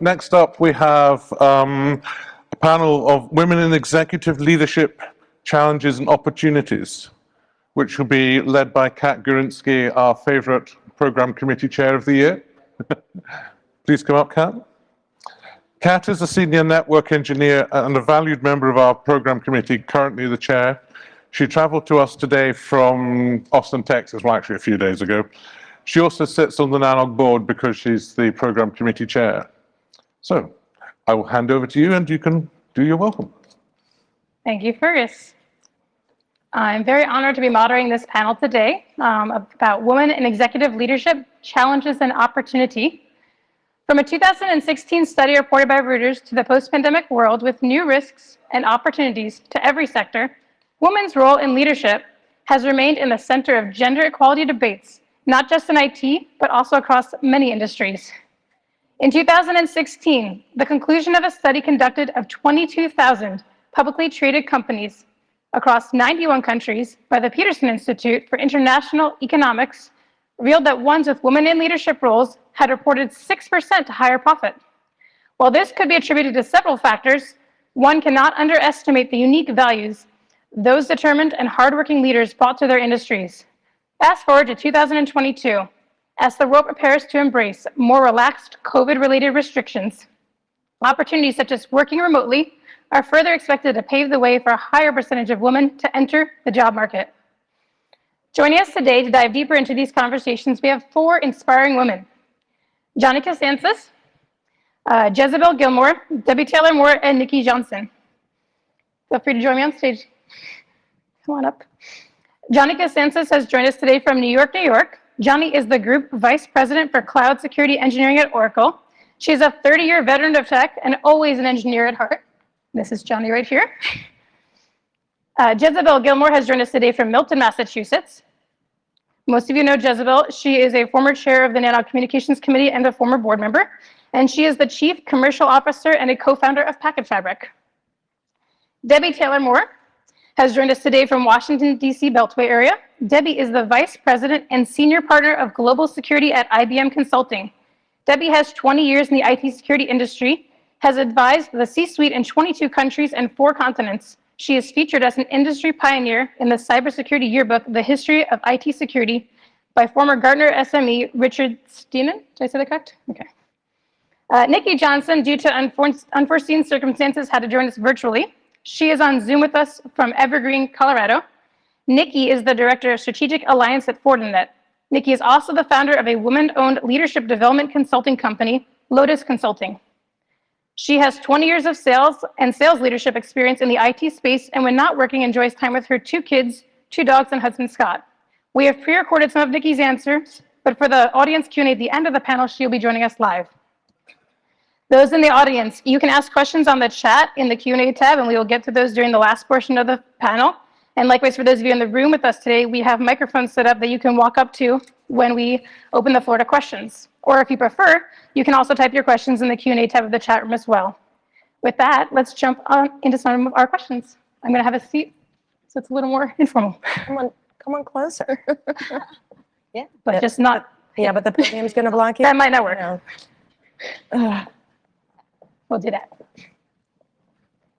Next up we have a panel of women in executive leadership challenges and opportunities, which will be led by Kat Gurinsky, our favorite program committee chair of the year. Please come up, Kat. Kat is a senior network engineer and a valued member of our program committee, currently the chair. She traveled to us today from Austin, Texas, well, actually a few days ago. She also sits on the NANOG board because she's the program committee chair. So I will hand over to you and you can do your welcome. Thank you, Fergus. I'm very honored to be moderating this panel today about women in executive leadership, challenges and opportunity. From a 2016 study reported by Reuters to the post-pandemic world with new risks and opportunities to every sector, women's role in leadership has remained in the center of gender equality debates, not just in IT, but also across many industries. In 2016, the conclusion of a study conducted of 22,000 publicly traded companies across 91 countries by the Peterson Institute for International Economics revealed that ones with women in leadership roles had reported 6% higher profit. While this could be attributed to several factors, one cannot underestimate the unique values those determined and hardworking leaders brought to their industries. Fast forward to 2022, as the world prepares to embrace more relaxed COVID-related restrictions, opportunities such as working remotely are further expected to pave the way for a higher percentage of women to enter the job market. Joining us today to dive deeper into these conversations, we have four inspiring women: Jonica Santos, Jezebel Gilmore, Debbie Taylor Moore, and Nikki Johnson. Feel free to join me on stage. Come on up. Jonica Santos has joined us today from New York, New York. Johnny is the Group Vice President for Cloud Security Engineering at Oracle. She's a 30-year veteran of tech and always an engineer at heart. This is Johnny right here. Jezebel Gilmore has joined us today from Milton, Massachusetts. Most of you know Jezebel. She is a former chair of the NANOG Communications Committee and a former board member, and she is the Chief Commercial Officer and a co-founder of Packet Fabric. Debbie Taylor Moore has joined us today from Washington, D.C. Beltway area. Debbie is the Vice President and Senior Partner of Global Security at IBM Consulting. Debbie has 20 years in the IT security industry, has advised the C-suite in 22 countries and 4 continents. She is featured as an industry pioneer in the cybersecurity yearbook, The History of IT Security, by former Gartner SME Richard Steenan. Did I say that correct? Okay. Nikki Johnson, due to unforeseen circumstances, had to join us virtually. She is on Zoom with us from Evergreen, Colorado. Nikki is the Director of Strategic Alliance at Fortinet. Nikki is also the founder of a woman-owned leadership development consulting company, Lotus Consulting. She has 20 years of sales and sales leadership experience in the IT space, and when not working, enjoys time with her 2 kids, 2 dogs, and husband, Scott. We have pre-recorded some of Nikki's answers, but for the audience Q&A at the end of the panel, she'll be joining us live. Those in the audience, you can ask questions on the chat in the Q&A tab, and we will get to those during the last portion of the panel. And likewise, for those of you in the room with us today, we have microphones set up that you can walk up to when we open the floor to questions. Or if you prefer, you can also type your questions in the Q&A tab of the chat room as well. With that, let's jump on into some of our questions. I'm going to have a seat, so it's a little more informal. Come on closer. Yeah, but just not. Yeah, but the podium's going to block you. That might not work. We'll do that.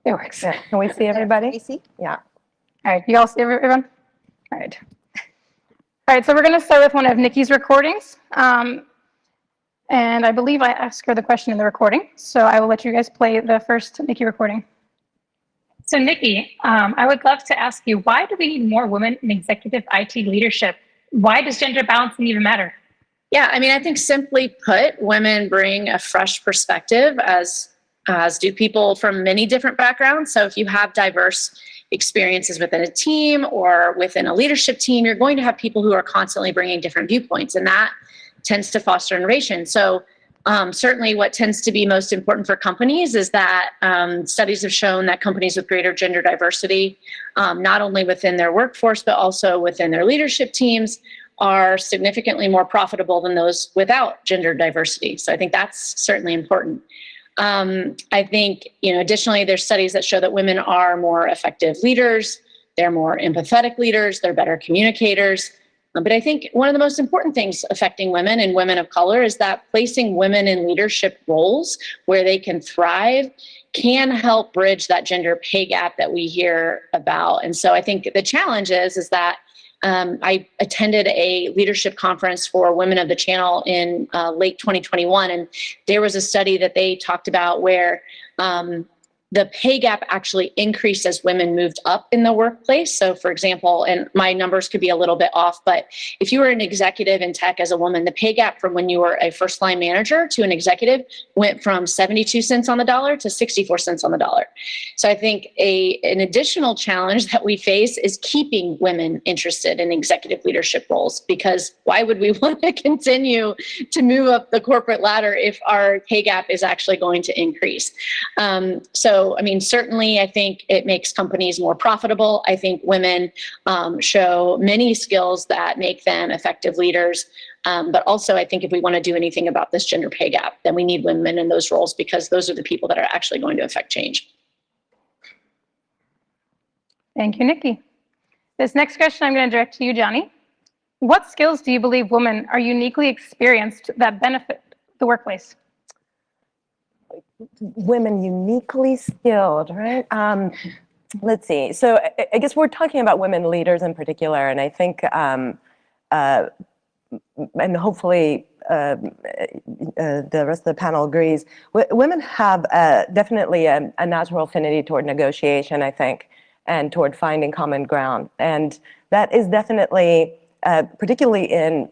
It works. Yeah. Can we see everybody? We see? Yeah. All right, you all see everyone? All right. All right, so we're going to start with one of Nikki's recordings. And I believe I asked her the question in the recording, so I will let you guys play the first Nikki recording. So Nikki, I would love to ask you, why do we need more women in executive IT leadership? Why does gender balancing even matter? Yeah, I mean, I think simply put, women bring a fresh perspective, as do people from many different backgrounds. So if you have diverse experiences within a team or within a leadership team, you're going to have people who are constantly bringing different viewpoints, and that tends to foster innovation. So certainly what tends to be most important for companies is that studies have shown that companies with greater gender diversity, not only within their workforce, but also within their leadership teams, are significantly more profitable than those without gender diversity. So I think that's certainly important. I think, additionally, there's studies that show that women are more effective leaders. They're more empathetic leaders. They're better communicators. But I think one of the most important things affecting women and women of color is that placing women in leadership roles where they can thrive can help bridge that gender pay gap that we hear about. And so I think the challenge is that I attended a leadership conference for women of the channel in late 2021, and there was a study that they talked about where the pay gap actually increased as women moved up in the workplace. So for example, and my numbers could be a little bit off, but if you were an executive in tech as a woman, the pay gap from when you were a first line manager to an executive went from 72 cents on the dollar to 64 cents on the dollar. So I think an additional challenge that we face is keeping women interested in executive leadership roles, because why would we want to continue to move up the corporate ladder if our pay gap is actually going to increase? So, I mean, certainly I think it makes companies more profitable. I think women show many skills that make them effective leaders. But also, I think if we want to do anything about this gender pay gap, then we need women in those roles, because those are the people that are actually going to affect change. Thank you, Nikki. This next question I'm going to direct to you, Johnny. What skills do you believe women are uniquely experienced that benefit the workplace? Women uniquely skilled, right? Let's see. So I guess we're talking about women leaders in particular, and I think, and hopefully the rest of the panel agrees, women have definitely a natural affinity toward negotiation, I think, and toward finding common ground. And that is definitely, particularly in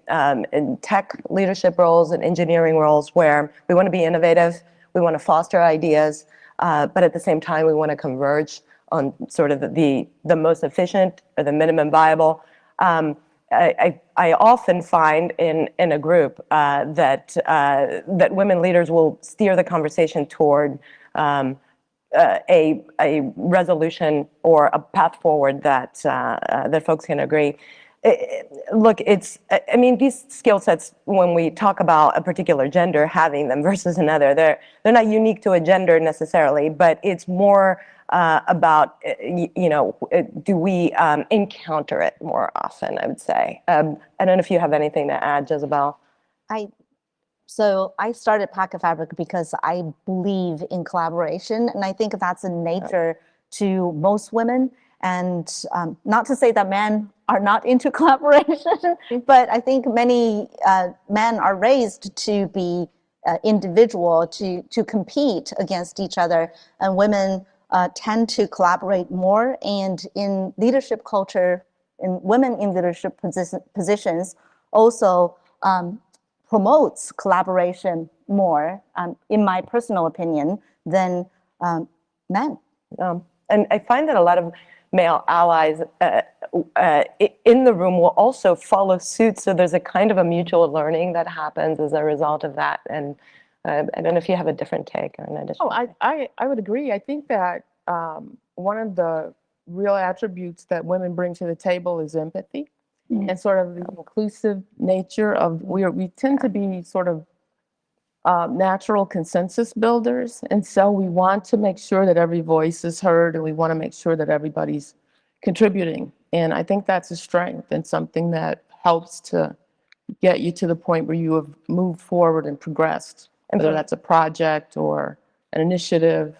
tech leadership roles and engineering roles, where we want to be innovative, we want to foster ideas, but at the same time, we want to converge on sort of the most efficient or the minimum viable. I often find in a group that women leaders will steer the conversation toward a resolution or a path forward that folks can agree. Look, I mean, these skill sets, when we talk about a particular gender having them versus another, they're not unique to a gender necessarily, but it's more about, do we encounter it more often, I would say. I don't know if you have anything to add, Jezebel. So I started Packet Fabric because I believe in collaboration, and I think that's a nature to most women. And not to say that men are not into collaboration, but I think many men are raised to be individual, to compete against each other, and women tend to collaborate more. And in leadership culture, in women in leadership positions, also promotes collaboration more, in my personal opinion, than men. And I find that a lot of male allies in the room will also follow suit. So there's a kind of a mutual learning that happens as a result of that. And I don't know if you have a different take or an additional. Oh, I would agree. I think that one of the real attributes that women bring to the table is empathy. And sort of the inclusive nature of, we tend to be sort of natural consensus builders. And so we want to make sure that every voice is heard, and we want to make sure that everybody's contributing. And I think that's a strength and something that helps to get you to the point where you have moved forward and progressed, whether that's a project or an initiative.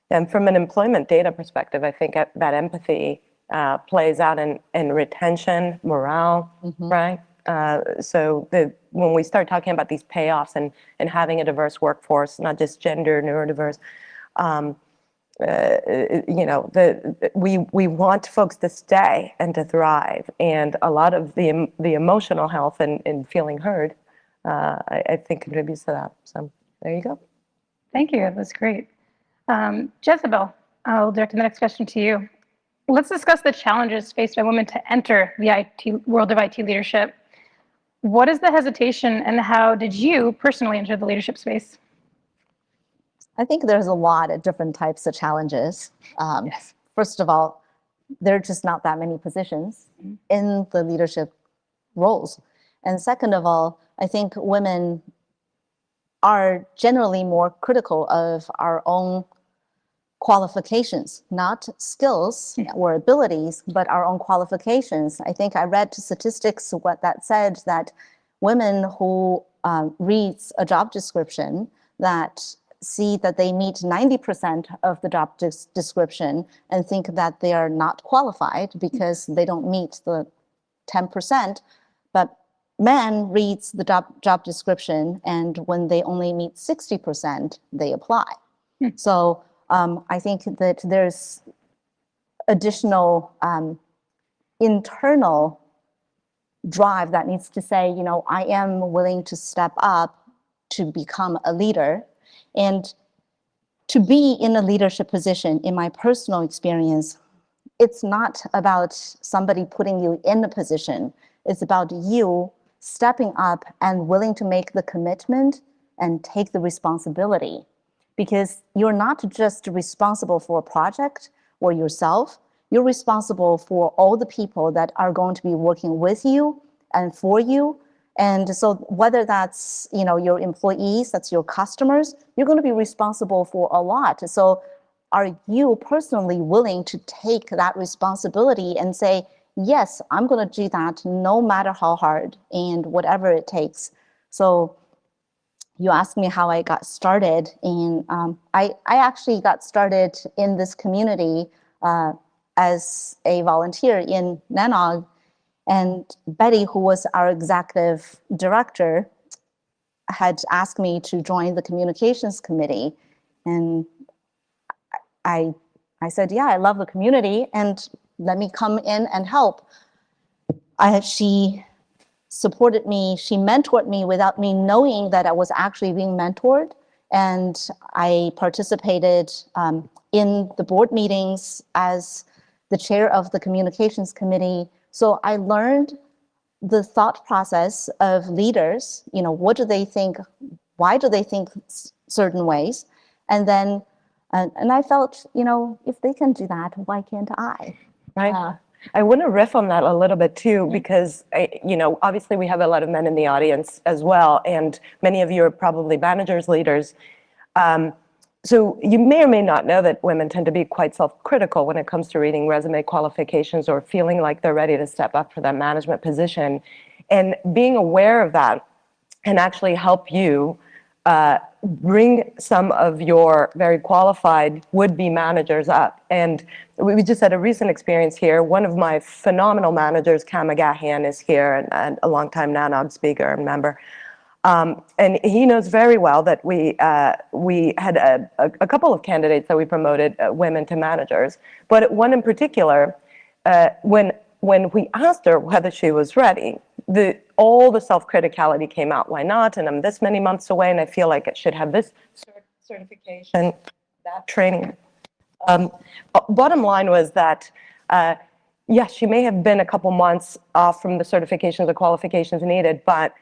And from an employment data perspective, I think that empathy plays out in retention, morale, right? So when we start talking about these payoffs and having a diverse workforce, not just gender, neurodiverse, we want folks to stay and to thrive. And a lot of the emotional health and feeling heard, I think contributes to that. So there you go. Thank you. That's great. Jezebel, I'll direct the next question to you. Let's discuss the challenges faced by women to enter the IT world of IT leadership. What is the hesitation, and how did you personally enter the leadership space? I think there's a lot of different types of challenges. Yes. First of all, there are just not that many positions in the leadership roles. And second of all, I think women are generally more critical of our own qualifications, not skills or abilities, but our own qualifications. I think I read statistics what that said that women who reads a job description that see that they meet 90% of the job description and think that they are not qualified because they don't meet the 10%, but men reads the job description and when they only meet 60%, they apply. So I think that there's additional internal drive that needs to say, you know, I am willing to step up to become a leader. And to be in a leadership position, in my personal experience, it's not about somebody putting you in a position. It's about you stepping up and willing to make the commitment and take the responsibility. Because you're not just responsible for a project or yourself, you're responsible for all the people that are going to be working with you and for you. And so whether that's, you know, your employees, that's your customers, you're going to be responsible for a lot. So are you personally willing to take that responsibility and say, yes, I'm going to do that no matter how hard and whatever it takes. So you asked me how I got started, and I actually got started in this community as a volunteer in NANOG. And Betty, who was our executive director, had asked me to join the communications committee. And I said, yeah, I love the community and let me come in and help. She supported me, she mentored me without me knowing that I was actually being mentored. And I participated in the board meetings as the chair of the communications committee. So I learned the thought process of leaders, you know, what do they think, why do they think certain ways? And then, and I felt, you know, if they can do that, why can't I? Right. I want to riff on that a little bit too, because, you know, obviously we have a lot of men in the audience as well, and many of you are probably managers, leaders. So you may or may not know that women tend to be quite self-critical when it comes to reading resume qualifications or feeling like they're ready to step up for that management position. And being aware of that can actually help you bring some of your very qualified would-be managers up. And we just had a recent experience here. One of my phenomenal managers, Cam McGahan, is here, and a longtime NANOG speaker and member. And he knows very well that we had a couple of candidates that we promoted, women to managers. But one in particular, when we asked her whether she was ready, all the self-criticality came out. Why not? And I'm this many months away, and I feel like it should have this certification, that training. Bottom line was that, yes, she may have been a couple months off from the certifications or qualifications needed, but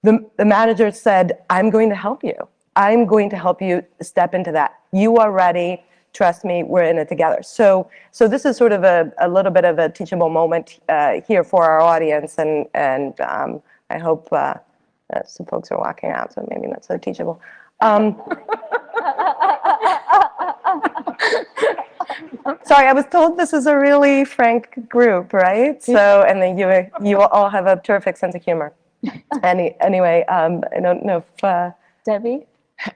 the manager said, I'm going to help you. I'm going to help you step into that. You are ready. Trust me, we're in it together. So this is sort of a little bit of a teachable moment here for our audience, and I hope some folks are walking out, so maybe not so teachable. Sorry, I was told this is a really frank group, right? So, and then you all have a terrific sense of humor. Anyway, I don't know if Debbie?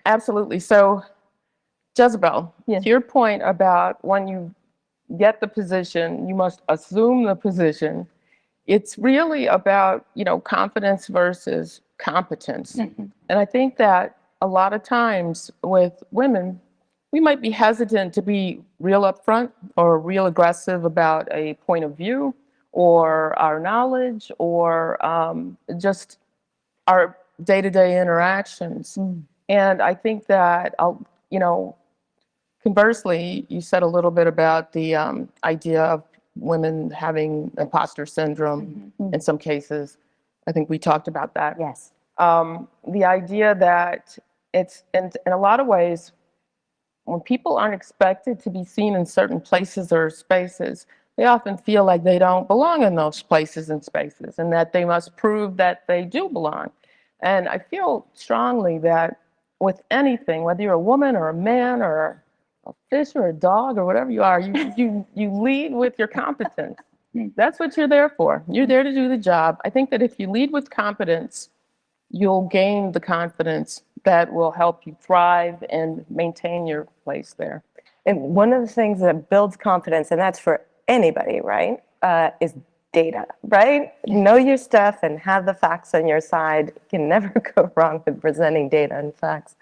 Absolutely. So, Jezebel, Yes. to your point about when you get the position, you must assume the position. It's really about, you know, confidence versus competence. Mm-hmm. And I think that a lot of times with women, we might be hesitant to be real upfront or real aggressive about a point of view or our knowledge or just our day-to-day interactions. And I think that, you know, conversely, you said a little bit about the idea of women having imposter syndrome in some cases. I think we talked about that. Yes. The idea that it's, in a lot of ways, when people aren't expected to be seen in certain places or spaces, they often feel like they don't belong in those places and spaces, and that they must prove that they do belong. And I feel strongly that with anything, whether you're a woman or a man or a fish or a dog or whatever you are. You lead with your competence. That's what you're there for. You're there to do the job. I think that if you lead with competence, you'll gain the confidence that will help you thrive and maintain your place there. And one of the things that builds confidence, and that's for anybody, right, is data, right? Know your stuff and have the facts on your side. You can never go wrong with presenting data and facts.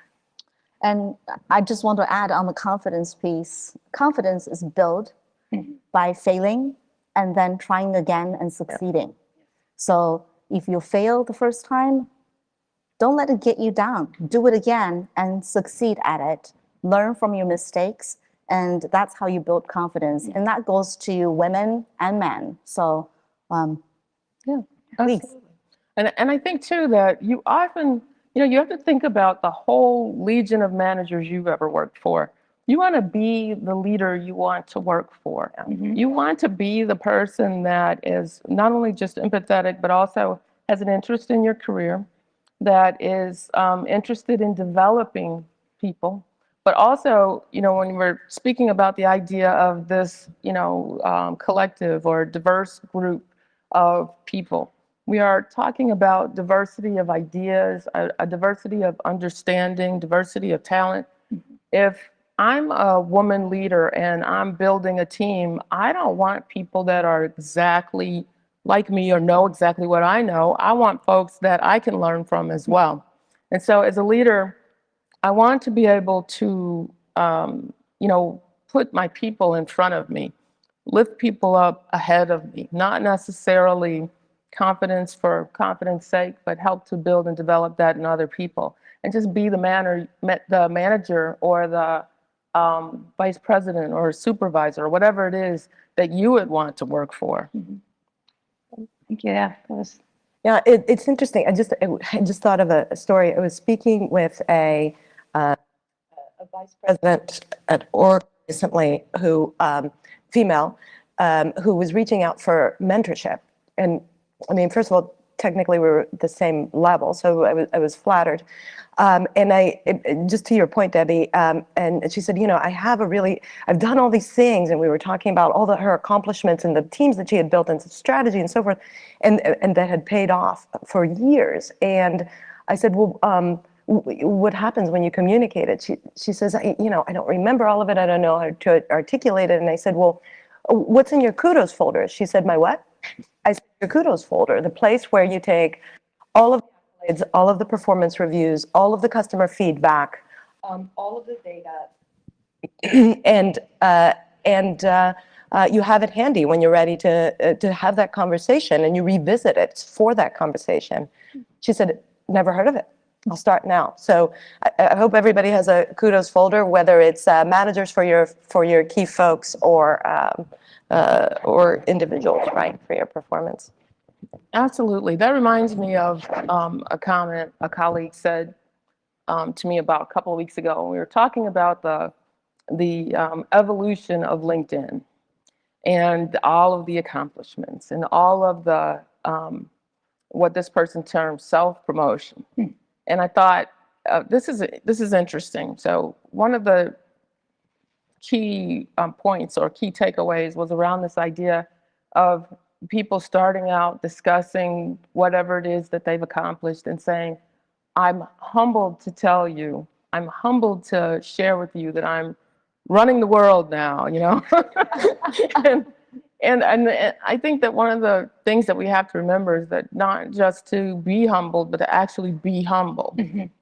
And I just want to add on the confidence piece. Confidence is built by failing and then trying again and succeeding. So if you fail the first time, don't let it get you down. Do it again and succeed at it. Learn from your mistakes, and that's how you build confidence. And that goes to women and men. So, yeah, please. Absolutely. And I think too that you often, you have to think about the whole legion of managers you've ever worked for. You want to be the leader you want to work for. You want to be the person that is not only just empathetic, but also has an interest in your career, that is interested in developing people. But also, when we're speaking about the idea of this, collective or diverse group of people, we are talking about diversity of ideas, a diversity of understanding, diversity of talent. If I'm a woman leader and I'm building a team, I don't want people that are exactly like me or know exactly what I know. I want folks that I can learn from as well. And so as a leader, I want to be able to, put my people in front of me, lift people up ahead of me, not necessarily confidence for confidence sake, but help to build and develop that in other people. And just be the manager or the vice president or supervisor or whatever it is that you would want to work for. Thank you. Yeah, that was Yeah, it's interesting. I just thought of a story. I was speaking with a vice president at Oracle recently, who female, who was reaching out for mentorship. And I mean, first of all, technically we were at the same level, so I was flattered. And just to your point, Debbie, and she said, I've done all these things, and we were talking about all her accomplishments and the teams that she had built and strategy and so forth, and that had paid off for years. And I said, well, what happens when you communicate it? She says, I don't remember all of it. I don't know how to articulate it. And I said, well, what's in your kudos folder? She said, my what? I said, your kudos folder, the place where you take all of the accolades, all of the performance reviews, all of the customer feedback, all of the data, and you have it handy when you're ready to have that conversation, and you revisit it for that conversation. She said, never heard of it. I'll start now. So I hope everybody has a kudos folder, whether it's managers for your key folks or individuals, right, for your performance. Absolutely. That reminds me of a comment a colleague said to me about a couple of weeks ago. We were talking about the evolution of LinkedIn and all of the accomplishments and all of the what this person termed self-promotion. And I thought, this is interesting. So one of the key points or key takeaways was around this idea of people starting out discussing whatever it is that they've accomplished and saying, I'm humbled to tell you, I'm humbled to share with you that I'm running the world now, And I think that one of the things that we have to remember is that not just to be humbled, but to actually be humble.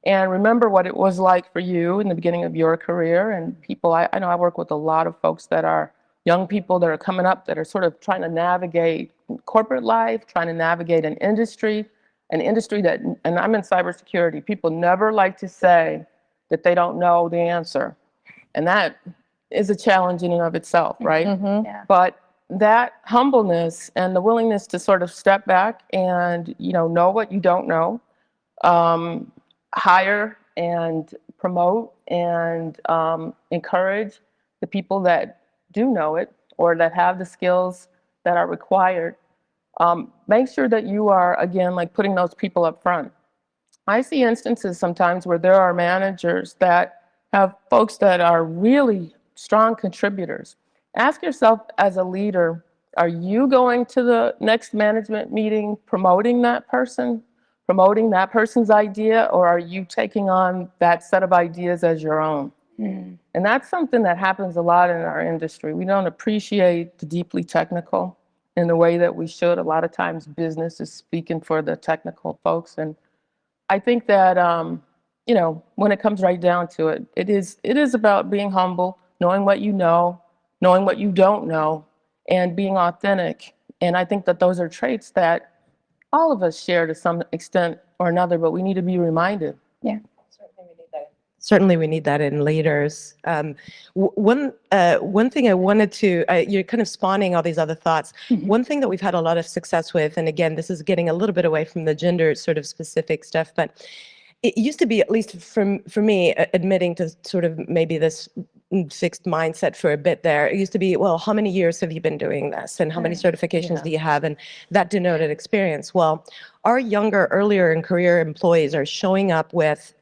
And remember what it was like for you in the beginning of your career. And people, I know I work with a lot of folks that are young people that are coming up that are sort of trying to navigate corporate life, trying to navigate an industry that, and I'm in cybersecurity, people never like to say that they don't know the answer. And that is a challenge in and of itself, right? yeah. But that humbleness and the willingness to sort of step back and, know what you don't know, hire and promote and encourage the people that do know it or that have the skills that are required. Make sure that you are, again, like putting those people up front. I see instances sometimes where there are managers that have folks that are really strong contributors. Ask yourself as a leader, are you going to the next management meeting promoting that person's idea, or are you taking on that set of ideas as your own? And that's something that happens a lot in our industry. We don't appreciate the deeply technical in the way that we should. A lot of times business is speaking for the technical folks. And I think that, you know, when it comes right down to it, it is about being humble, knowing what you know, knowing what you don't know, and being authentic. And I think that those are traits that all of us share to some extent or another, but we need to be reminded. Yeah. Certainly, we need that in leaders. One thing I wanted to, you're kind of spawning all these other thoughts. One thing that we've had a lot of success with, and again, this is getting a little bit away from the gender sort of specific stuff, but it used to be, at least for me, admitting to sort of maybe this fixed mindset for a bit there. It used to be, well, how many years have you been doing this? And how many certifications do you have? And that denoted experience. Well, our younger, earlier in career employees are showing up with,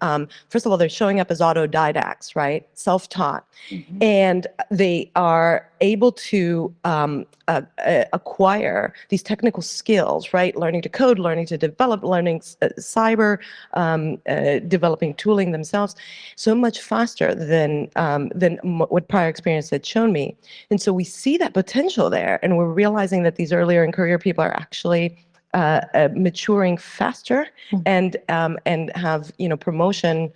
first of all, they're showing up as autodidacts, right? Self-taught. And they are able to acquire these technical skills, right? Learning to code, learning to develop, learning cyber, developing tooling themselves so much faster than what prior experience had shown me. And so we see that potential there, and we're realizing that these earlier in career people are actually maturing faster and have, you know, promotion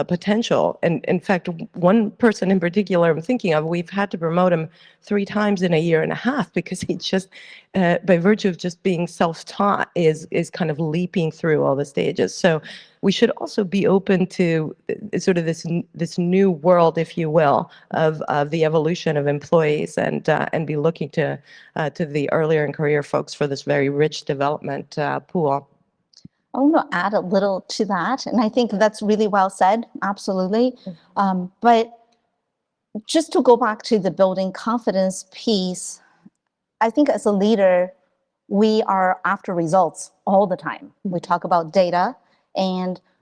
potential. And in fact, one person in particular I'm thinking of, we've had to promote him 3 times in a year and a half because he just, by virtue of just being self-taught, is kind of leaping through all the stages. So we should also be open to sort of this new world, if you will, of the evolution of employees, and be looking to the earlier in career folks for this very rich development pool. I want to add a little to that, and I think that's really well said, absolutely. But just to go back to the building confidence piece, I think as a leader, we are after results all the time. We talk about data,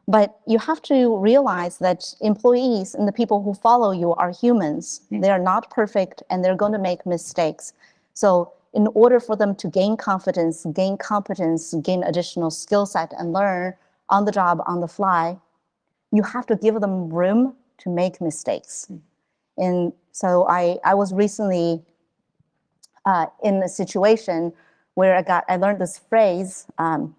but you have to realize that employees and the people who follow you are humans. They are not perfect, and they're going to make mistakes. So in order for them to gain confidence, gain competence, gain additional skill set, and learn on the job, on the fly, you have to give them room to make mistakes. And so I was recently in a situation where I learned this phrase.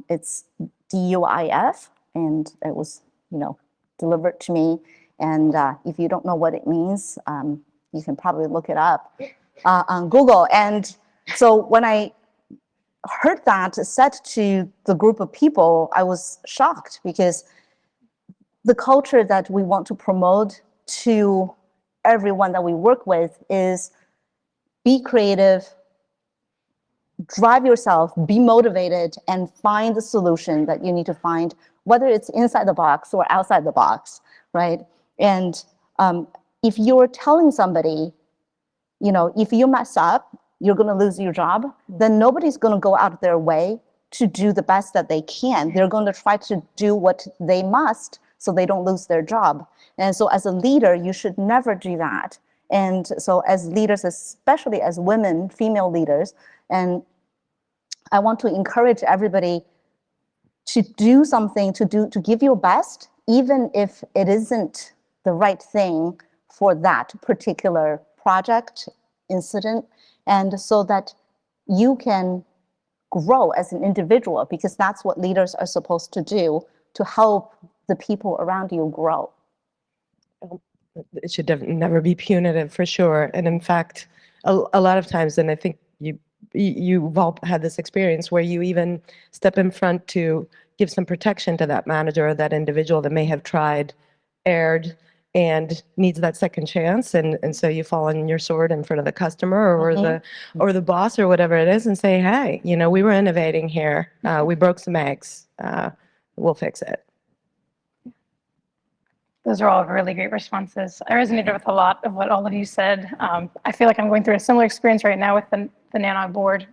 It's DUIF, and it was, you know, delivered to me. And if you don't know what it means, you can probably look it up on Google. And so when I heard that said to the group of people, I was shocked, because the culture that we want to promote to everyone that we work with is be creative, drive yourself, be motivated, and find the solution that you need to find, whether it's inside the box or outside the box, right? And if you're telling somebody, you know, if you mess up, you're going to lose your job, then nobody's going to go out of their way to do the best that they can. They're going to try to do what they must so they don't lose their job. And so as a leader, you should never do that. And so as leaders, especially as women, female leaders, and I want to encourage everybody to do something, to give your best, even if it isn't the right thing for that particular project, incident, and so that you can grow as an individual, because that's what leaders are supposed to do, to help the people around you grow. It should never be punitive, for sure. And in fact, a lot of times, and I think you've all had this experience where you even step in front to give some protection to that manager or that individual that may have tried, erred, and needs that second chance, and so you fall on your sword in front of the customer or the boss or whatever it is, and say, hey, you know, we were innovating here, we broke some eggs, we'll fix it. Those are all really great responses. I resonated with a lot of what all of you said. I feel like I'm going through a similar experience right now with the NANOG board.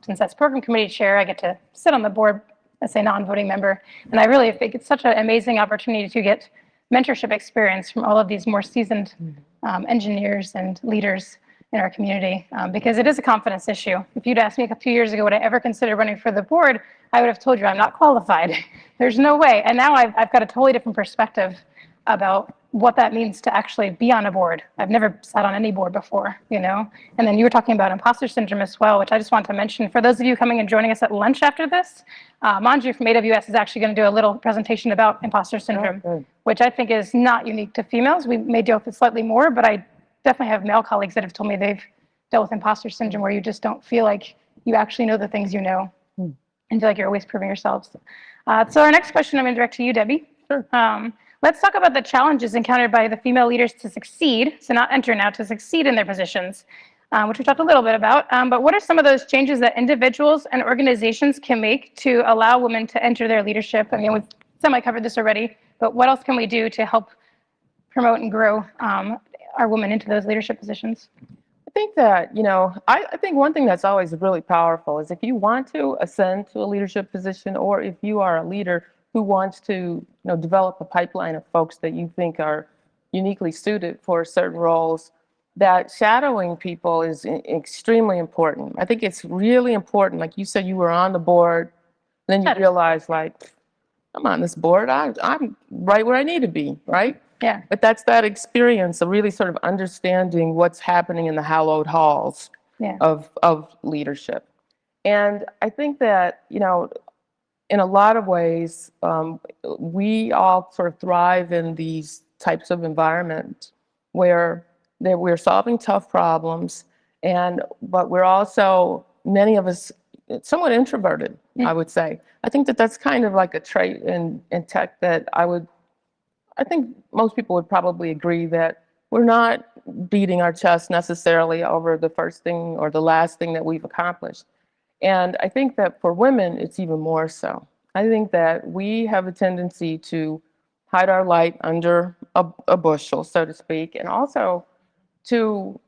Since as program committee chair, I get to sit on the board as a non-voting member, and I really think it's such an amazing opportunity to get mentorship experience from all of these more seasoned engineers and leaders in our community, because it is a confidence issue. If you'd asked me a few years ago would I ever consider running for the board, I would have told you I'm not qualified. There's no way. And now I've got a totally different perspective about what that means to actually be on a board. I've never sat on any board before, you know? And then you were talking about imposter syndrome as well, which I just want to mention. For those of you coming and joining us at lunch after this, Manju from AWS is actually going to do a little presentation about imposter syndrome, which I think is not unique to females. We may deal with it slightly more, but I definitely have male colleagues that have told me they've dealt with imposter syndrome where you just don't feel like you actually know the things you know and feel like you're always proving yourselves. So our next question I'm going to direct to you, Debbie. Sure. Let's talk about the challenges encountered by the female leaders to succeed, so not enter now, to succeed in their positions, which we talked a little bit about. But what are some of those changes that individuals and organizations can make to allow women to enter their leadership? I mean, we've semi-covered this already, but what else can we do to help promote and grow our women into those leadership positions? I think that, you know, I think one thing that's always really powerful is if you want to ascend to a leadership position, or if you are a leader who wants to, you know, develop a pipeline of folks that you think are uniquely suited for certain roles, that shadowing people is extremely important. I think it's really important. Like you said, you were on the board, then you realize, like, I'm on this board, I'm right where I need to be, right? Yeah. But that's that experience of really sort of understanding what's happening in the hallowed halls of leadership. And I think that, you know, in a lot of ways, we all sort of thrive in these types of environments where we're solving tough problems, but we're also, many of us, somewhat introverted, I would say. I think that that's kind of like a trait in tech that I think most people would probably agree that we're not beating our chest necessarily over the first thing or the last thing that we've accomplished. And I think that for women, it's even more so. I think that we have a tendency to hide our light under a bushel, so to speak, and also to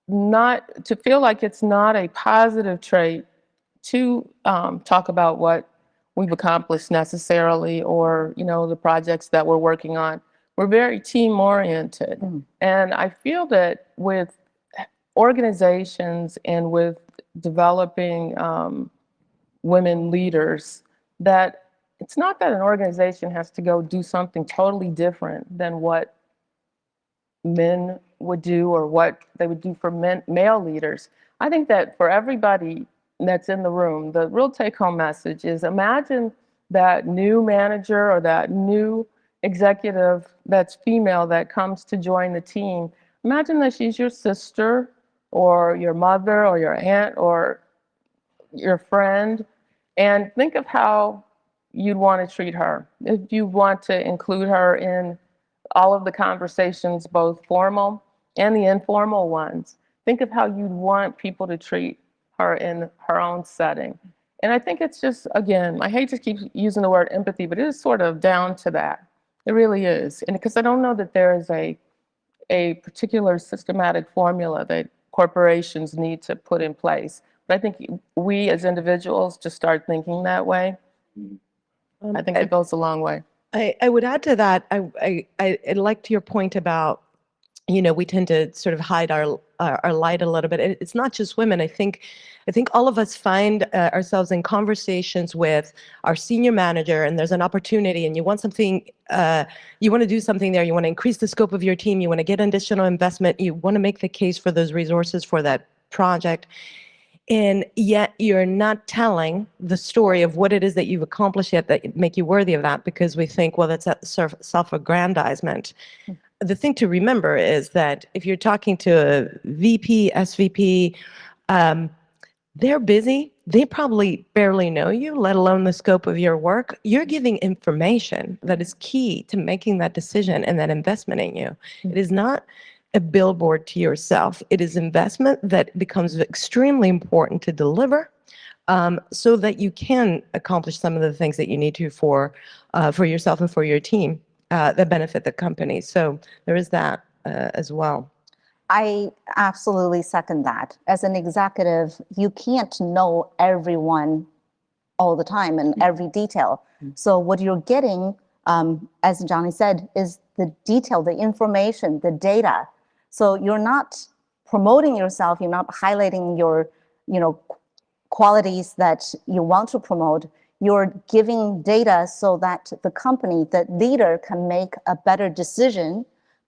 not to feel like it's not a positive trait to talk about what we've accomplished necessarily, or, you know, the projects that we're working on. We're very team oriented. And I feel that with organizations and with developing women leaders, that it's not that an organization has to go do something totally different than what men would do or what they would do for male leaders. I think that for everybody that's in the room, the real take-home message is, imagine that new manager or that new executive that's female that comes to join the team. Imagine that she's your sister or your mother or your aunt or your friend, and think of how you'd want to treat her. If you want to include her in all of the conversations, both formal and the informal ones, think of how you'd want people to treat her in her own setting. And I think it's just, again, I hate to keep using the word empathy, but it is sort of down to that. It really is. And because I don't know that there is a particular systematic formula that corporations need to put in place. But I think we as individuals just start thinking that way. I think it goes a long way. I would add to that, I liked your point about, you know, we tend to sort of hide our light a little bit. It's not just women. I think all of us find ourselves in conversations with our senior manager, and there's an opportunity, and you want something, you want to do something there. You want to increase the scope of your team. You want to get additional investment. You want to make the case for those resources for that project. And yet you're not telling the story of what it is that you've accomplished yet that make you worthy of that, because we think, well, that's a self-aggrandizement. The thing to remember is that if you're talking to a VP, SVP, they're busy. They probably barely know you, let alone the scope of your work. You're giving information that is key to making that decision and that investment in you. It is not a billboard to yourself. It is investment that becomes extremely important to deliver, so that you can accomplish some of the things that you need to for yourself and for your team that benefit the company. So there is that as well. I absolutely second that. As an executive, you can't know everyone all the time and every detail. So what you're getting as Johnny said, is the detail, the information, the data. So you're not promoting yourself, you're not highlighting your, qualities that you want to promote. You're giving data so that the company, the leader, can make a better decision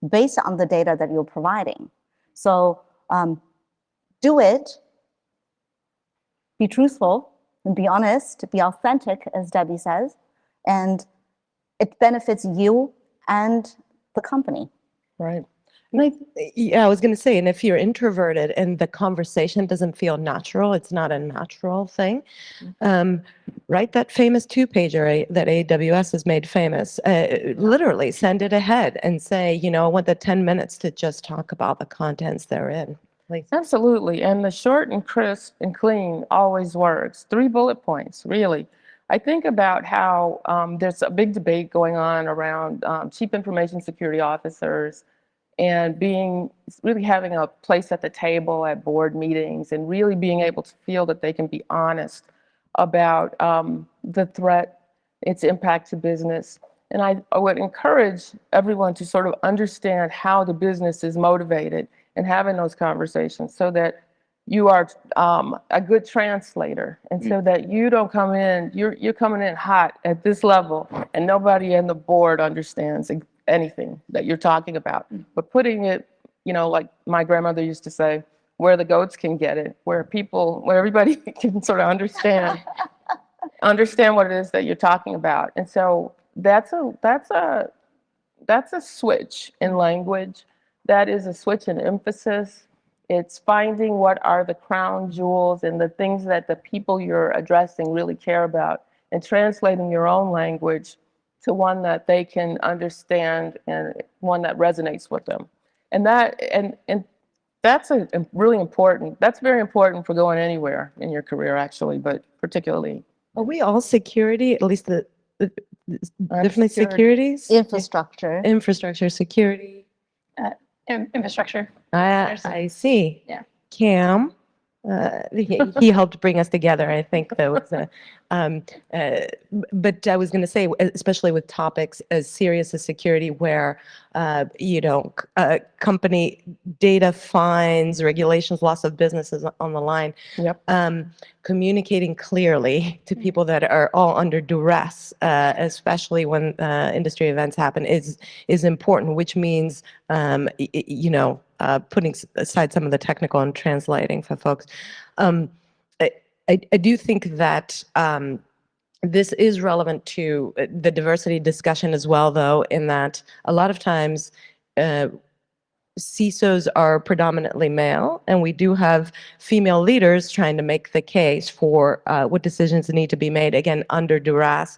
based on the data that you're providing. So do it, be truthful, and be honest, be authentic, as Debbie says, and it benefits you and the company. Right. And I was going to say, and if you're introverted and the conversation doesn't feel natural, it's not a natural thing. Write that famous 2-pager that AWS has made famous. Literally send it ahead and say, I want the 10 minutes to just talk about the contents therein. Please. Absolutely. And the short and crisp and clean always works. 3 bullet points, really. I think about how there's a big debate going on around chief information security officers and really having a place at the table at board meetings and really being able to feel that they can be honest about the threat, its impact to business. And I would encourage everyone to sort of understand how the business is motivated and having those conversations so that you are a good translator and so that you don't come in, you're coming in hot at this level and nobody in the board understands anything that you're talking about. But putting it, like my grandmother used to say, where the goats can get it, where everybody can sort of understand what it is that you're talking about. And so that's a switch in language. That is a switch in emphasis. It's finding what are the crown jewels and the things that the people you're addressing really care about and translating your own language to one that they can understand and one that resonates with them. And that's really important. That's very important for going anywhere in your career, actually, but particularly. Are we all security, at least the definitely securities? Infrastructure, security. Infrastructure. I see. Yeah. Cam, he helped bring us together. I think that was but I was going to say, especially with topics as serious as security, where company data fines, regulations, loss of businesses on the line. Yep. Communicating clearly to people that are all under duress, especially when industry events happen, is important. Which means, putting aside some of the technical and translating for folks. I do think that this is relevant to the diversity discussion as well, though, in that a lot of times CISOs are predominantly male, and we do have female leaders trying to make the case for what decisions need to be made, again, under duress.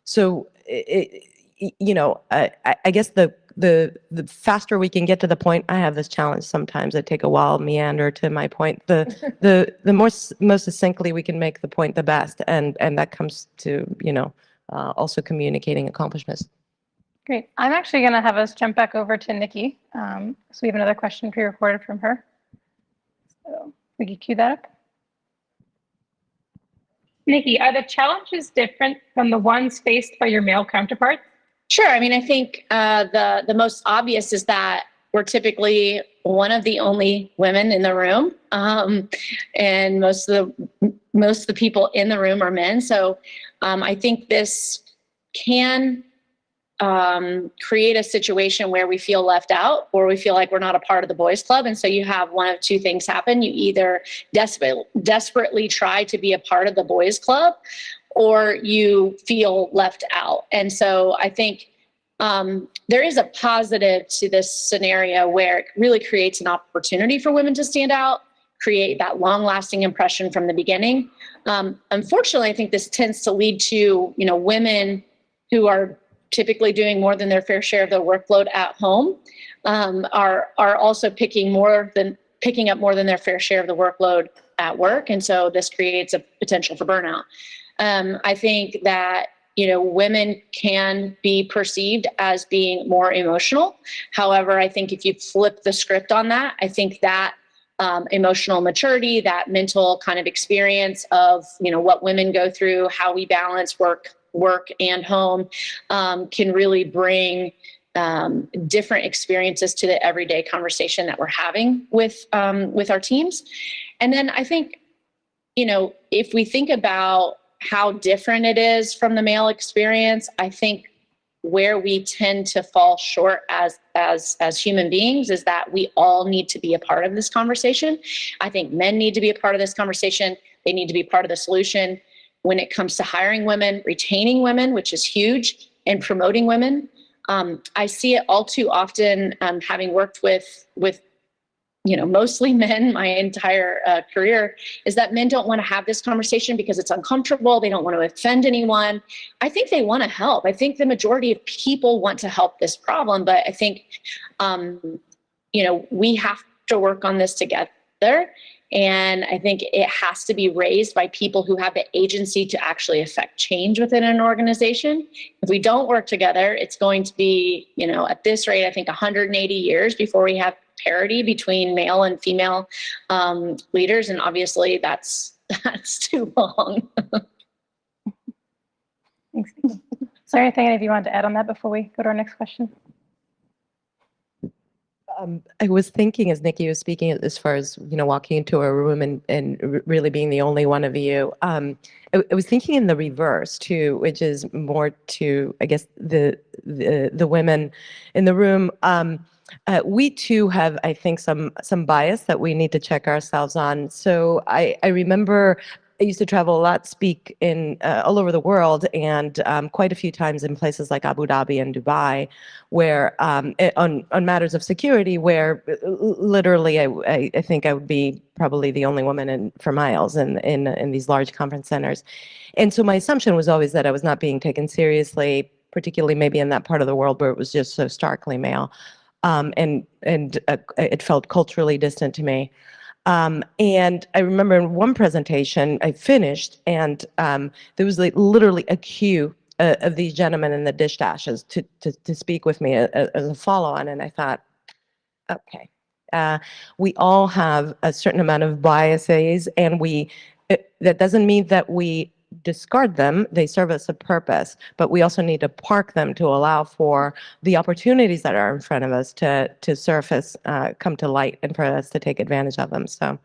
So, I guess the faster we can get to the point, I have this challenge sometimes. I take a while, meander to my point. The most succinctly we can make the point, the best, and that comes to also communicating accomplishments. Great. I'm actually going to have us jump back over to Nikki. So we have another question pre-recorded from her. So we can cue that up. Nikki, are the challenges different from the ones faced by your male counterparts? Sure. I mean, I think the most obvious is that we're typically one of the only women in the room, and most of the people in the room are men. So I think this can create a situation where we feel left out or we feel like we're not a part of the boys club. And so you have one of two things happen. You either desperately try to be a part of the boys club, or you feel left out. And so I think there is a positive to this scenario where it really creates an opportunity for women to stand out, create that long-lasting impression from the beginning. Unfortunately, I think this tends to lead to, women who are typically doing more than their fair share of the workload at home, are also picking up more than their fair share of the workload at work. And so this creates a potential for burnout. I think that, women can be perceived as being more emotional. However, I think if you flip the script on that, I think that emotional maturity, that mental kind of experience of, what women go through, how we balance work work and home, can really bring different experiences to the everyday conversation that we're having with our teams. And then I think, if we think about how different it is from the male experience, I think where we tend to fall short as human beings is that we all need to be a part of this conversation. I think men need to be a part of this conversation. They need to be part of the solution when it comes to hiring women, retaining women, which is huge, and promoting women. I see it all too often, having worked with mostly men my entire career, is that men don't want to have this conversation because it's uncomfortable. They don't want to offend anyone. I think they want to help. I think the majority of people want to help this problem, but I think, we have to work on this together. And I think it has to be raised by people who have the agency to actually affect change within an organization. If we don't work together, it's going to be, at this rate, I think 180 years before we have parity between male and female leaders. And obviously that's too long. Thanks. Is there anything any of you wanted to add on that before we go to our next question? I was thinking as Nikki was speaking, as far as, walking into a room and really being the only one of you, I was thinking in the reverse too, which is more to, I guess, the women in the room. We too have, I think, some bias that we need to check ourselves on. So I remember I used to travel a lot, speak in all over the world, and quite a few times in places like Abu Dhabi and Dubai, where on matters of security, where literally I think I would be probably the only woman for miles in these large conference centers, and so my assumption was always that I was not being taken seriously, particularly maybe in that part of the world where it was just so starkly male, and it felt culturally distant to me. And I remember in one presentation I finished, and there was literally a queue of these gentlemen in the dish dashes to speak with me as a follow-on, and I thought, okay, we all have a certain amount of biases, and that doesn't mean that we discard them. They serve us a purpose, but we also need to park them to allow for the opportunities that are in front of us to surface, come to light, and for us to take advantage of them. So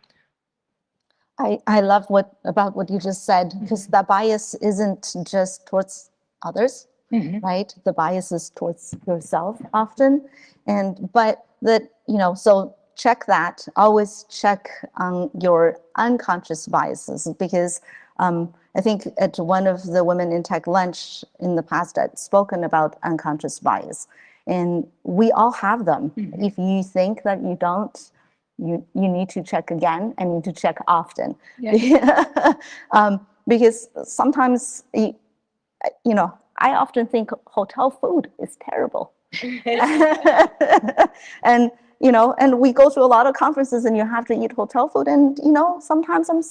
I love about what you just said, because that bias isn't just towards others, right? The bias is towards yourself often. But so check that, always check on your unconscious biases, because I think at one of the Women in Tech lunch in the past, I'd spoken about unconscious bias, and we all have them. If you think that you don't, you need to check again and need to check often. Yeah. Because sometimes, I often think hotel food is terrible. And, and we go to a lot of conferences and you have to eat hotel food, and, sometimes I'm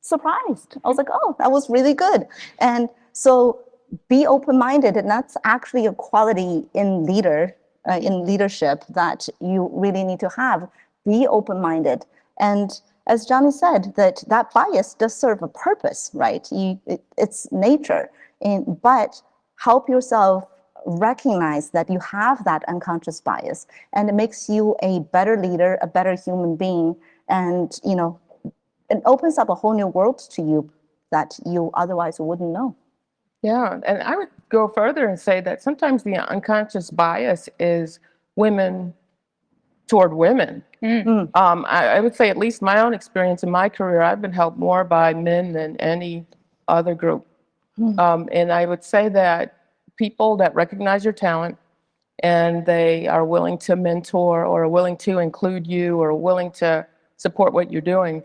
surprised. I was like, oh, that was really good. And so be open-minded, and that's actually a quality in leadership that you really need to have. Be open-minded. And as Johnny said, that bias does serve a purpose, right? It's nature. But help yourself recognize that you have that unconscious bias, and it makes you a better leader, a better human being, and it opens up a whole new world to you that you otherwise wouldn't know. Yeah, and I would go further and say that sometimes the unconscious bias is women toward women. I would say, at least my own experience in my career, I've been helped more by men than any other group. And I would say that people that recognize your talent and they are willing to mentor or are willing to include you or willing to support what you're doing,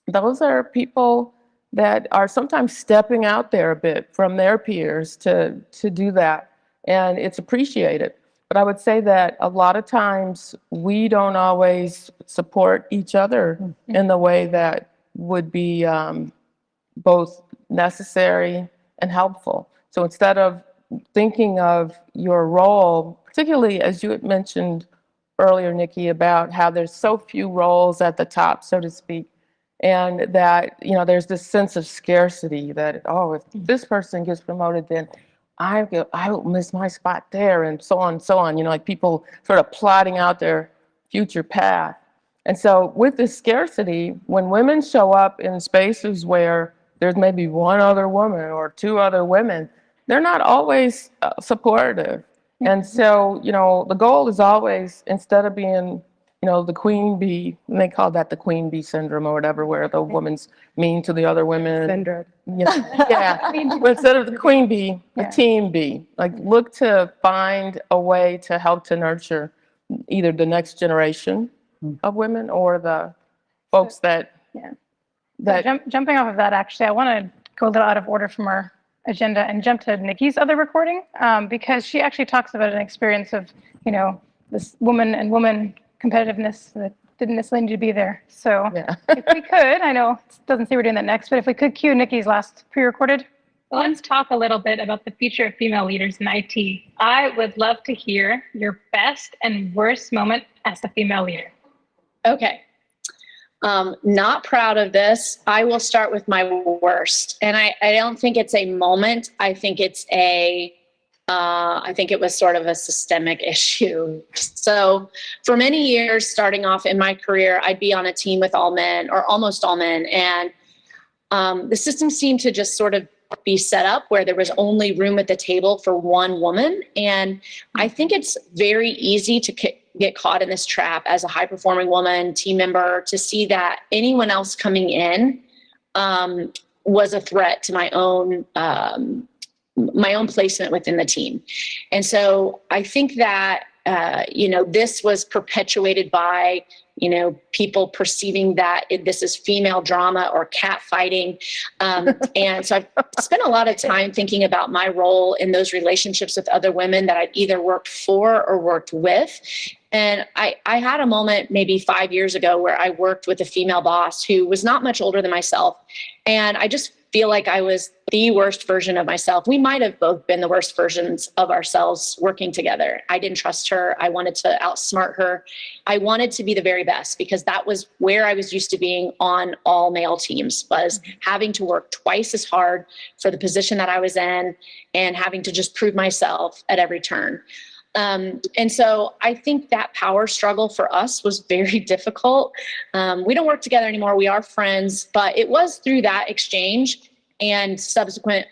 those are people that are sometimes stepping out there a bit from their peers to do that, and it's appreciated. But I would say that a lot of times we don't always support each other in the way that would be both necessary and helpful. So instead of thinking of your role, particularly as you had mentioned earlier, Nikki, about how there's so few roles at the top, so to speak, And that, there's this sense of scarcity that, oh, if this person gets promoted, then I will miss my spot there, and so on and so on. Like people sort of plotting out their future path. And so with this scarcity, when women show up in spaces where there's maybe one other woman or two other women, they're not always supportive. And so, the goal is always, instead of being, the queen bee, and they call that the queen bee syndrome or whatever, where the woman's mean to the other women. Syndrome. Yeah. But instead of the queen bee, the team bee. Like, look to find a way to help to nurture either the next generation of women or the folks that. Jumping off of that, actually, I want to go a little out of order from our agenda and jump to Nikki's other recording, because she actually talks about an experience of, this woman and woman competitiveness that didn't necessarily need to be there. So if we could, I know it doesn't say we're doing that next, but if we could cue Nikki's last pre-recorded. Let's talk a little bit about the future of female leaders in IT. I would love to hear your best and worst moment as a female leader. Okay. Not proud of this. I will start with my worst. And I don't think it's a moment. I think it's I think it was sort of a systemic issue. So for many years, starting off in my career, I'd be on a team with all men or almost all men. And the system seemed to just sort of be set up where there was only room at the table for one woman. And I think it's very easy to get caught in this trap as a high performing woman, team member, to see that anyone else coming in was a threat to my own placement within the team. And so I think that, this was perpetuated by, people perceiving that this is female drama or cat fighting. And so I've spent a lot of time thinking about my role in those relationships with other women that I'd either worked for or worked with. And I had a moment maybe 5 years ago where I worked with a female boss who was not much older than myself. And I just feel like I was the worst version of myself. We might have both been the worst versions of ourselves working together. I didn't trust her. I wanted to outsmart her. I wanted to be the very best because that was where I was used to being on all male teams, was having to work twice as hard for the position that I was in and having to just prove myself at every turn. And so I think that power struggle for us was very difficult. We don't work together anymore. We are friends, but it was through that exchange and subsequent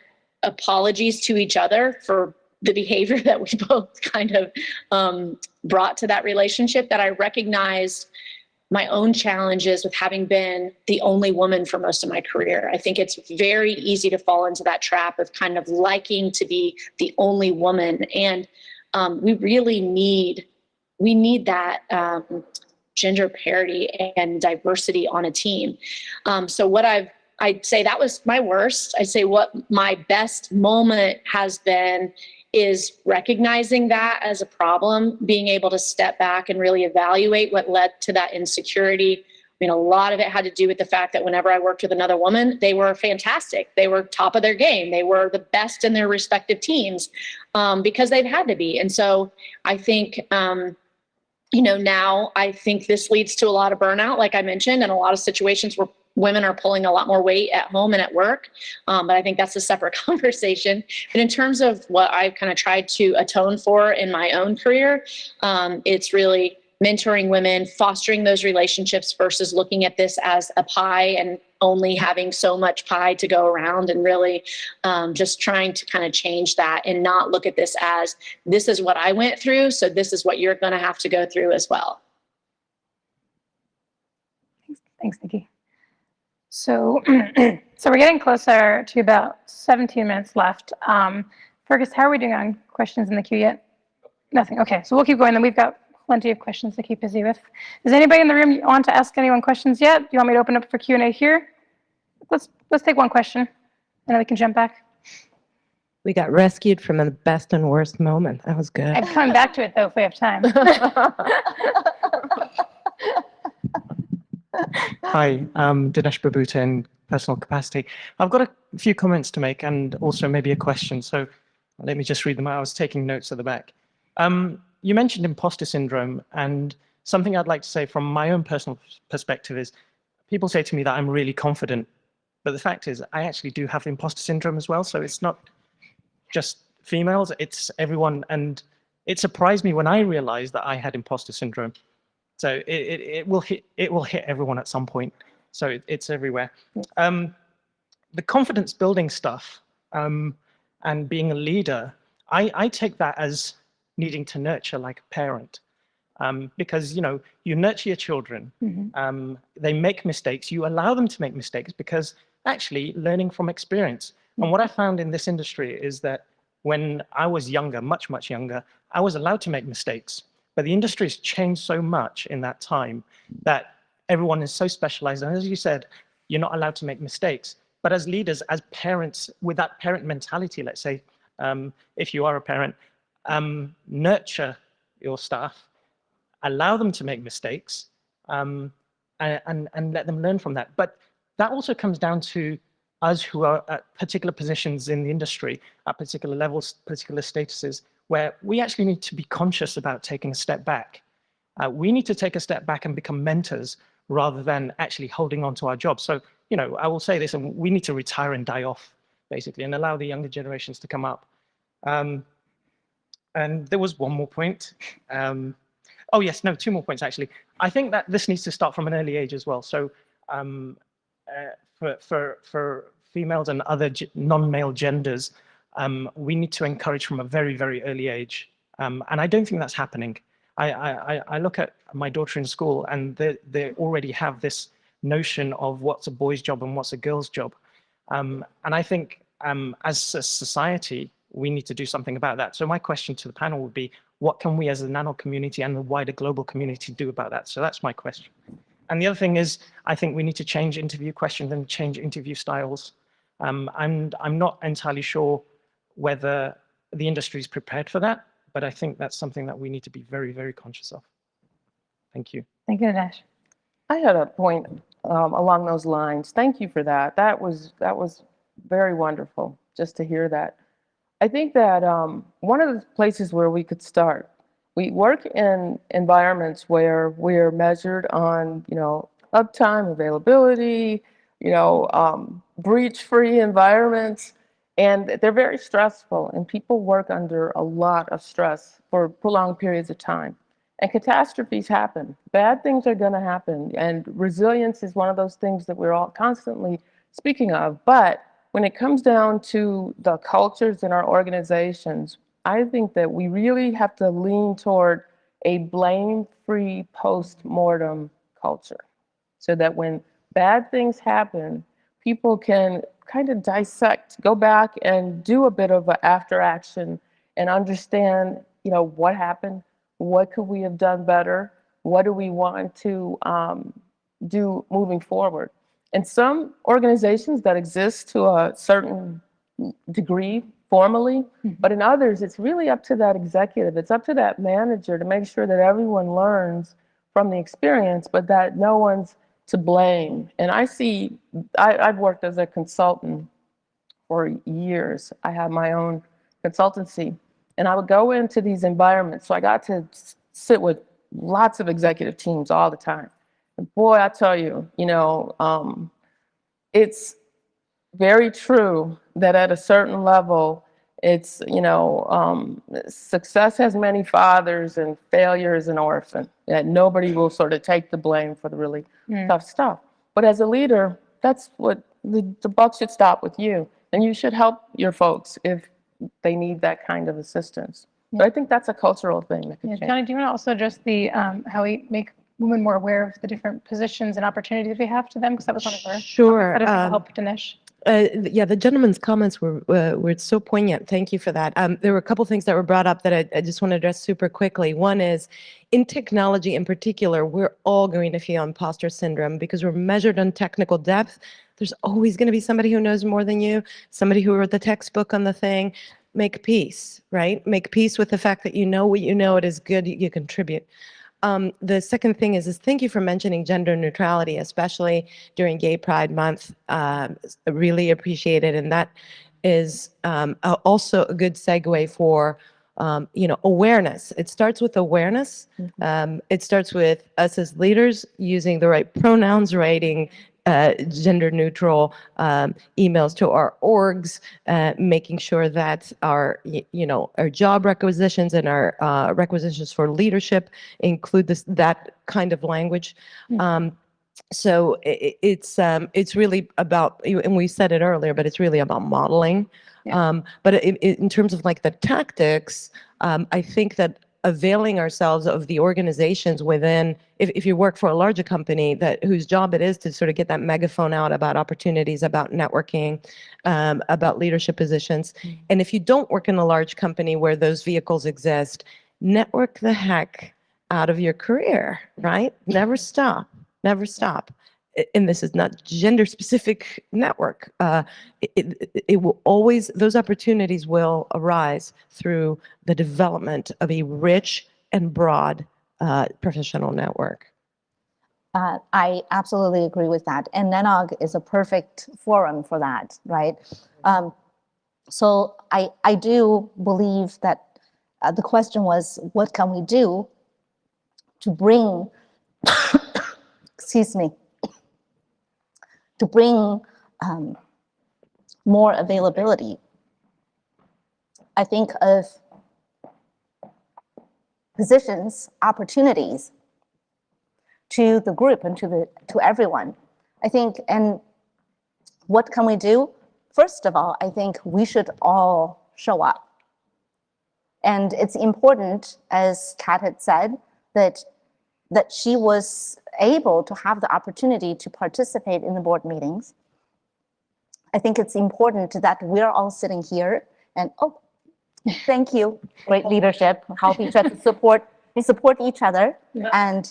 apologies to each other for the behavior that we both kind of brought to that relationship that I recognized my own challenges with having been the only woman for most of my career. I think it's very easy to fall into that trap of kind of liking to be the only woman. And we really need that gender parity and diversity on a team. So I'd say that was my worst. I'd say what my best moment has been is recognizing that as a problem, being able to step back and really evaluate what led to that insecurity. I mean, a lot of it had to do with the fact that whenever I worked with another woman, they were fantastic. They were top of their game. They were the best in their respective teams because they've had to be. And so I think, now I think this leads to a lot of burnout, like I mentioned, and a lot of situations where women are pulling a lot more weight at home and at work. But I think that's a separate conversation. But in terms of what I've kind of tried to atone for in my own career, it's really mentoring women, fostering those relationships versus looking at this as a pie and only having so much pie to go around, and really just trying to kind of change that and not look at this as this is what I went through, so this is what you're going to have to go through as well. Thanks, Nikki. So, so we're getting closer to about 17 minutes left. Fergus, how are we doing on questions in the queue yet? Nothing. Okay, so we'll keep going. Then we've got plenty of questions to keep busy with. Does anybody in the room want to ask anyone questions yet? Do you want me to open up for Q&A here? Let's take one question, and then we can jump back. We got rescued from the best and worst moment. That was good. I'm coming back to it though if we have time. Hi, I'm Dinesh Babuta in personal capacity. I've got a few comments to make and also maybe a question. So let me just read them out. I was taking notes at the back. You mentioned imposter syndrome, and something I'd like to say from my own personal perspective is people say to me that I'm really confident, but the fact is I actually do have imposter syndrome as well. So it's not just females, it's everyone. And it surprised me when I realized that I had imposter syndrome. So it will hit everyone at some point. So it's everywhere. The confidence building stuff and being a leader, I take that as needing to nurture like a parent. Because you nurture your children, they make mistakes, you allow them to make mistakes because actually learning from experience. And what I found in this industry is that when I was younger, much younger, I was allowed to make mistakes. But the industry has changed so much in that time that everyone is so specialized. And as you said, you're not allowed to make mistakes. But as leaders, as parents, with that parent mentality, let's say, if you are a parent, nurture your staff, allow them to make mistakes, and let them learn from that. But that also comes down to us who are at particular positions in the industry, at particular levels, particular statuses, where we actually need to be conscious about taking a step back. We need to take a step back and become mentors rather than actually holding on to our jobs. So, I will say this, and we need to retire and die off, basically, and allow the younger generations to come up. And there was one more point. Oh yes, no, two more points actually. I think that this needs to start from an early age as well. So for females and other non-male genders, we need to encourage from a very, very early age. And I don't think that's happening. I look at my daughter in school and they already have this notion of what's a boy's job and what's a girl's job. And I think as a society, we need to do something about that. So my question to the panel would be, what can we as a NANOG community and the wider global community do about that? So that's my question. And the other thing is, I think we need to change interview questions and change interview styles. And I'm not entirely sure whether the industry is prepared for that, but I think that's something that we need to be very, very conscious of. Thank you. Thank you, Dinesh. I had a point along those lines. Thank you for that. That was very wonderful just to hear that. I think that one of the places where we could start, we work in environments where we're measured on, uptime, availability, breach-free environments, and they're very stressful, and people work under a lot of stress for prolonged periods of time. And catastrophes happen. Bad things are going to happen, and resilience is one of those things that we're all constantly speaking of. But when it comes down to the cultures in our organizations, I think that we really have to lean toward a blame-free post-mortem culture so that when bad things happen, people can kind of dissect, go back and do a bit of an after action and understand, what happened, what could we have done better, what do we want to do moving forward. And some organizations that exist to a certain degree formally, but in others, it's really up to that executive. It's up to that manager to make sure that everyone learns from the experience, but that no one's to blame. And I've worked as a consultant for years. I have my own consultancy, and I would go into these environments. So I got to sit with lots of executive teams all the time. And boy, I tell you, it's very true that at a certain level, it's, success has many fathers and failure is an orphan, that nobody will sort of take the blame for the really tough stuff. But as a leader, that's what the buck should stop with you. And you should help your folks if they need that kind of assistance. So I think that's a cultural thing that could change. Johnny, do you want to also address the how we make women more aware of the different positions and opportunities we have to them? Because that was one of our Sure. that help Dinesh. Yeah, the gentleman's comments were so poignant. Thank you for that. There were a couple things that were brought up that I just want to address super quickly. One is, in technology in particular, we're all going to feel imposter syndrome because we're measured on technical depth. There's always going to be somebody who knows more than you, somebody who wrote the textbook on the thing. Make peace, right? Make peace with the fact that you know what you know, it is good, you contribute. The second thing is thank you for mentioning gender neutrality, especially during Gay Pride Month. Really appreciate it. And that is also a good segue for awareness. It starts with awareness. It starts with us as leaders using the right pronouns, writing gender neutral emails to our orgs, making sure that our job requisitions and our requisitions for leadership include that kind of language. So it's really about, and we said it earlier, but it's really about modeling. But in terms of like the tactics, I think that availing ourselves of the organizations within, if you work for a larger company whose job it is to sort of get that megaphone out about opportunities, about networking, about leadership positions. And if you don't work in a large company where those vehicles exist, network the heck out of your career, right? Never stop. Never stop. And this is not gender specific network. It will always, those opportunities will arise through the development of a rich and broad professional network. I absolutely agree with that. And NANOG is a perfect forum for that, right? So I do believe that the question was, what can we do to bring, excuse me, to bring more availability? I think of positions, opportunities to the group and to everyone. I think, and what can we do? First of all, I think we should all show up. And it's important, as Kat had said, that she was able to have the opportunity to participate in the board meetings. I think it's important that we're all sitting here and, oh, thank you, great leadership, help each other, support each other, and,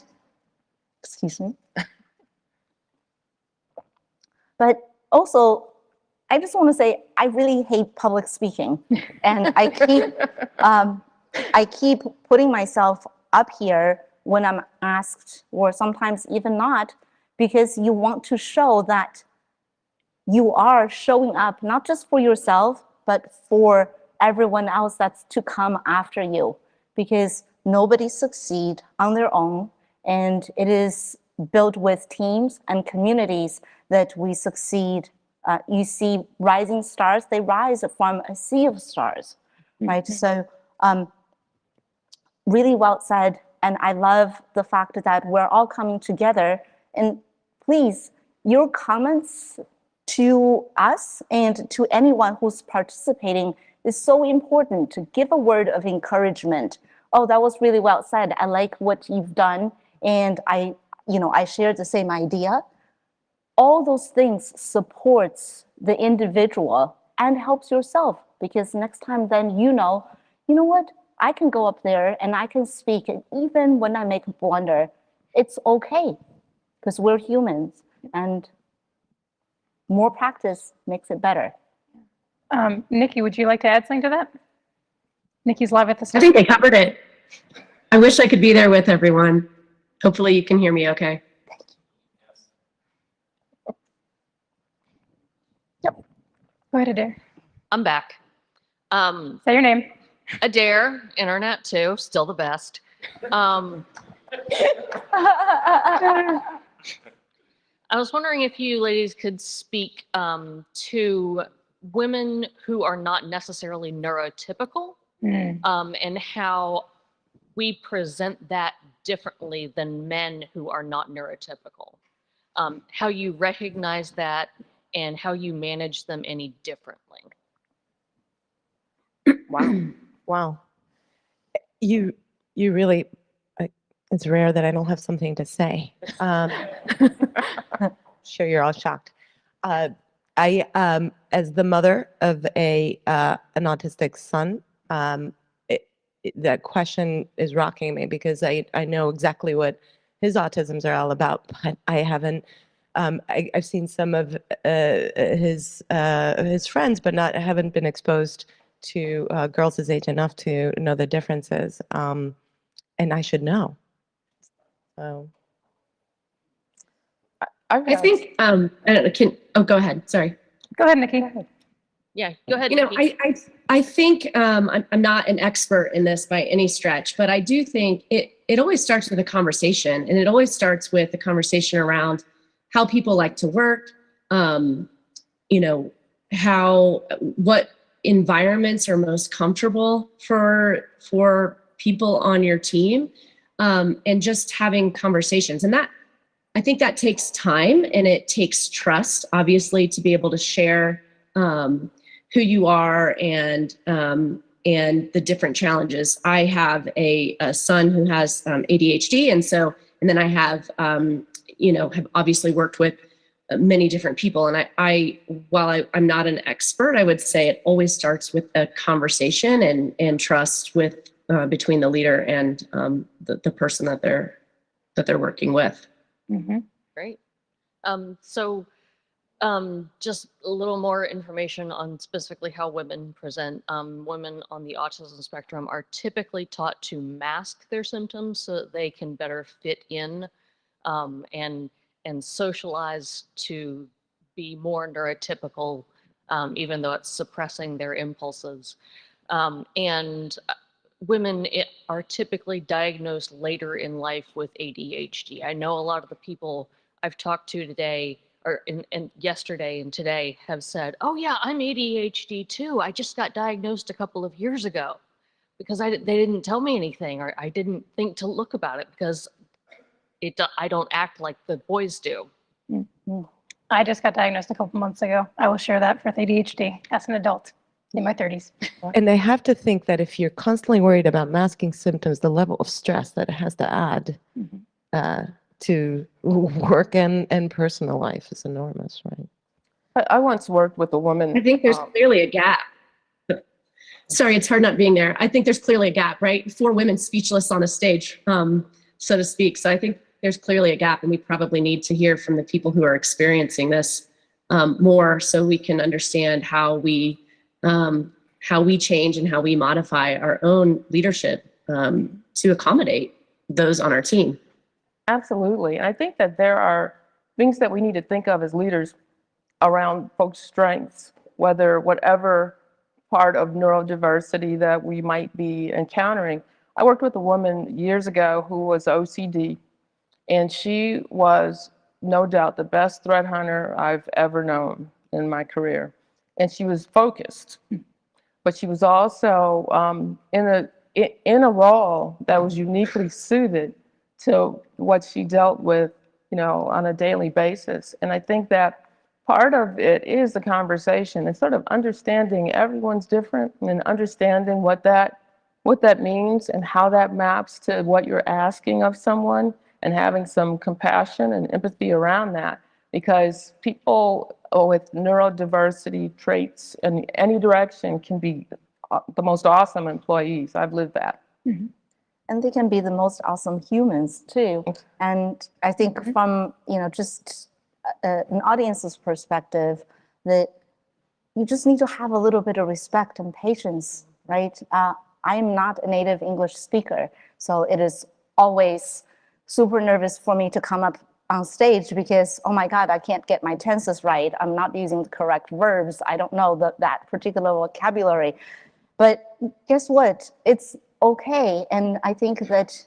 excuse me. But also, I just want to say, I really hate public speaking. And I keep putting myself up here when I'm asked, or sometimes even not, because you want to show that you are showing up, not just for yourself, but for everyone else that's to come after you, because nobody succeeds on their own, and it is built with teams and communities that we succeed. You see rising stars, they rise from a sea of stars, right? So really well said. And I love the fact that we're all coming together. And please, your comments to us and to anyone who's participating is so important. To give a word of encouragement. Oh, that was really well said. I like what you've done. And I shared the same idea. All those things supports the individual and helps yourself, because next time then you know what? I can go up there and I can speak, and even when I make a blunder, it's okay, because we're humans, and more practice makes it better. Nikki, would you like to add something to that? Nikki's live at the I stage. think they covered it. I wish I could be there with everyone. Hopefully you can hear me okay. Yep. Go ahead, Adair. I'm back. Say your name. Adair, internet too, still the best. I was wondering if you ladies could speak to women who are not necessarily neurotypical, and how we present that differently than men who are not neurotypical. How you recognize that and how you manage them any differently. Wow. You really, it's rare that I don't have something to say. Sure, you're all shocked. I, as the mother of an autistic son, that question is rocking me, because I know exactly what his autisms are all about, but I haven't. I've seen some of his friends, but haven't been exposed to girls his age enough to know the differences, and I should know. So I think, I don't know, go ahead, sorry. Go ahead, Nikki. Yeah, go ahead. You know, Nikki. I think I'm not an expert in this by any stretch, but I do think it always starts with a conversation, and it always starts with a conversation around how people like to work, you know, what environments are most comfortable for people on your team, and just having conversations. And that, I think that takes time, and it takes trust, obviously, to be able to share who you are and the different challenges. I have a son who has ADHD, and then I have have obviously worked with many different people. And while I'm not an expert, I would say it always starts with a conversation and trust with between the leader and the person that they're working with. Great. Just a little more information on specifically how women present. Women on the autism spectrum are typically taught to mask their symptoms so that they can better fit in and socialize to be more neurotypical, even though it's suppressing their impulses. And women are typically diagnosed later in life with ADHD. I know a lot of the people I've talked to today and yesterday and today have said, oh yeah, I'm ADHD too. I just got diagnosed a couple of years ago because they didn't tell me anything, or I didn't think to look about it because I don't act like the boys do. I just got diagnosed a couple months ago. I will share that for ADHD as an adult in my 30s. And I have to think that if you're constantly worried about masking symptoms, the level of stress that it has to add to work and personal life is enormous, right? I once worked with a woman. I think there's clearly a gap. Sorry, it's hard not being there. I think there's clearly a gap, right? 4 women speechless on a stage, so to speak. So I think there's clearly a gap, and we probably need to hear from the people who are experiencing this more, so we can understand how we change and how we modify our own leadership to accommodate those on our team. Absolutely. And I think that there are things that we need to think of as leaders around folks' strengths, whatever part of neurodiversity that we might be encountering. I worked with a woman years ago who was OCD, and she was no doubt the best threat hunter I've ever known in my career. And she was focused, but she was also in a role that was uniquely suited to what she dealt with, on a daily basis. And I think that part of it is the conversation and sort of understanding everyone's different and understanding what that means and how that maps to what you're asking of someone, and having some compassion and empathy around that. Because people with neurodiversity traits in any direction can be the most awesome employees. I've lived that. And they can be the most awesome humans too. And I think from, just an audience's perspective, that you just need to have a little bit of respect and patience, right? I'm not a native English speaker, so it is always super nervous for me to come up on stage because, oh my God, I can't get my tenses right. I'm not using the correct verbs. I don't know that particular vocabulary. But guess what? It's okay. And I think that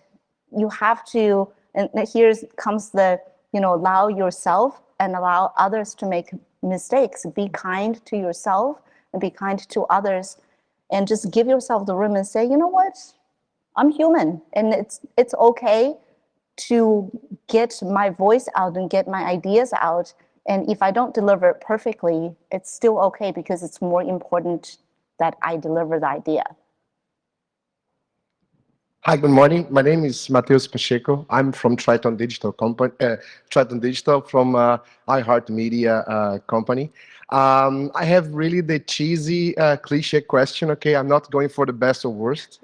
you have to, and here comes the, allow yourself and allow others to make mistakes. Be kind to yourself and be kind to others, and just give yourself the room and say, you know what? I'm human, and it's okay to get my voice out and get my ideas out. And if I don't deliver it perfectly, it's still okay, because it's more important that I deliver the idea. Hi, good morning. My name is Mateus Pacheco. I'm from Triton Digital company, Triton Digital from iHeartMedia company. I have really the cheesy cliche question. Okay, I'm not going for the best or worst.